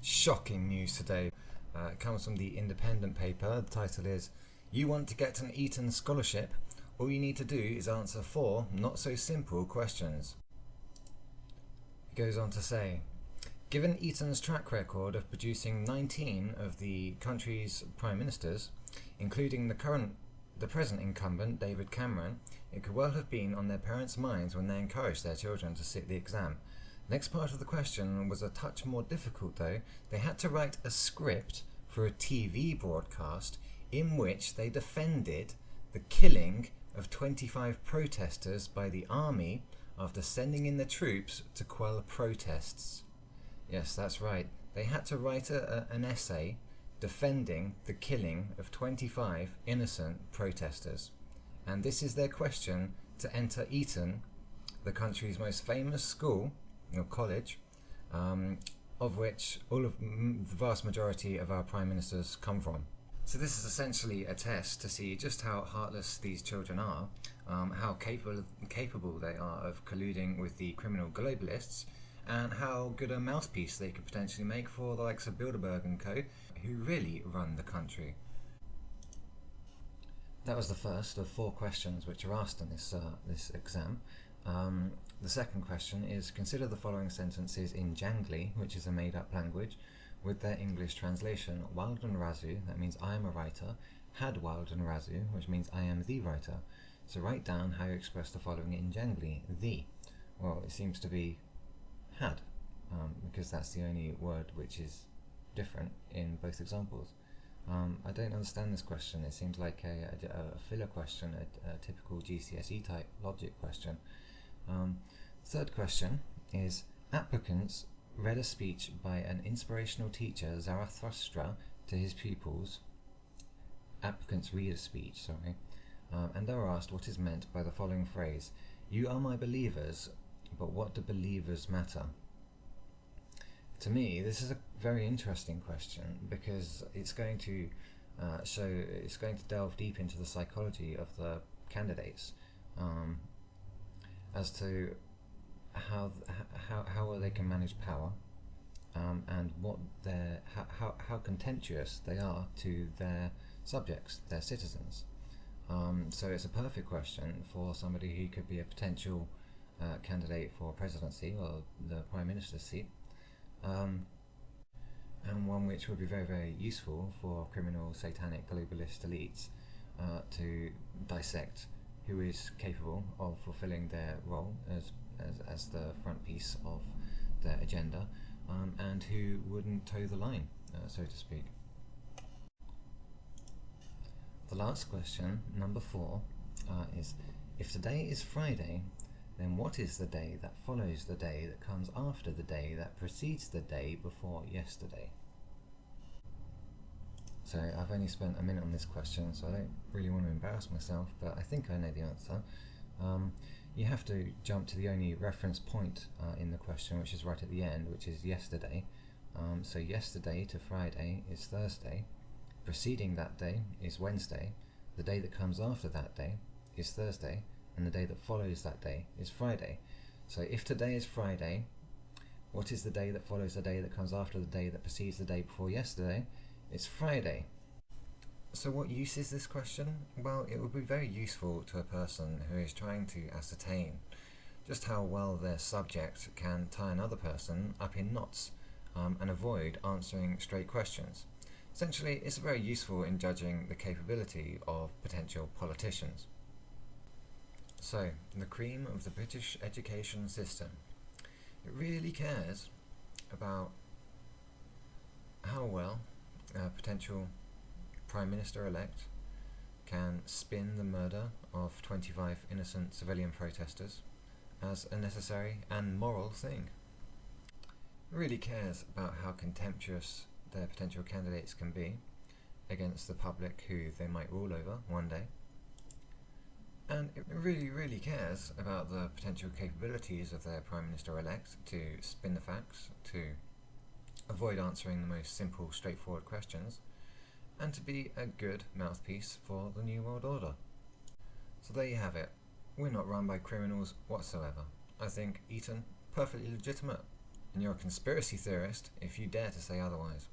Shocking news today. It comes from the Independent paper. The title is "You Want to Get an Eton Scholarship? All you need to do is answer 4 not so simple questions." It goes on to say, given Eton's track record of producing 19 of the country's prime ministers, including the present incumbent, David Cameron, it could well have been on their parents' minds when they encouraged their children to sit the exam. Next part of the question was a touch more difficult though. They had to write a script for a TV broadcast in which they defended the killing of 25 protesters by the army after sending in the troops to quell protests. Yes, that's right. They had to write an essay defending the killing of 25 innocent protesters. And this is their question to enter Eton, the country's most famous school, or college, of which the vast majority of our prime ministers come from. So this is essentially a test to see just how heartless these children are, how capable they are of colluding with the criminal globalists, and how good a mouthpiece they could potentially make for the likes of Bilderberg and co, who really run the country. That was the first of 4 questions which are asked in this exam. The second question is, consider the following sentences in Jangli, which is a made-up language, with their English translation. Walden Razu, that means I am a writer, had Walden Razu, which means I am the writer. So write down how you express the following in Jangli. The. Well, it seems to be had, because that's the only word which is different in both examples. I don't understand this question. It seems like a filler question, a typical GCSE type logic question. Third question is, applicants read a speech by an inspirational teacher, Zarathustra, to his pupils. Applicants read a speech, and they were asked what is meant by the following phrase: "You are my believers, but what do believers matter?" To me, this is a very interesting question because it's going to delve deep into the psychology of the candidates, as to how they can manage power, and how contemptuous they are to their subjects, their citizens. So it's a perfect question for somebody who could be a potential candidate for presidency or the prime minister's seat, and one which would be very, very useful for criminal, satanic, globalist elites to dissect who is capable of fulfilling their role as the front piece of their agenda, and who wouldn't toe the line, so to speak. The last question, number 4, is, if today is Friday, then what is the day that follows the day that comes after the day that precedes the day before yesterday? So I've only spent a minute on this question, so I don't really want to embarrass myself, but I think I know the answer. You have to jump to the only reference point in the question, which is right at the end, which is yesterday. So yesterday to Friday is Thursday, preceding that day is Wednesday, the day that comes after that day is Thursday, and the day that follows that day is Friday. So if today is Friday, what is the day that follows the day that comes after the day that precedes the day before yesterday? It's Friday. So what use is this question? Well, it would be very useful to a person who is trying to ascertain just how well their subject can tie another person up in knots, and avoid answering straight questions. Essentially, it's very useful in judging the capability of potential politicians. So, the cream of the British education system. It really cares about how well a potential Prime Minister-elect can spin the murder of 25 innocent civilian protesters as a necessary and moral thing. It really cares about how contemptuous their potential candidates can be against the public who they might rule over one day. And it really, really cares about the potential capabilities of their Prime Minister-elect to spin the facts, to avoid answering the most simple, straightforward questions, and to be a good mouthpiece for the New World Order. So there you have it. We're not run by criminals whatsoever. I think Eton, perfectly legitimate. And you're a conspiracy theorist if you dare to say otherwise.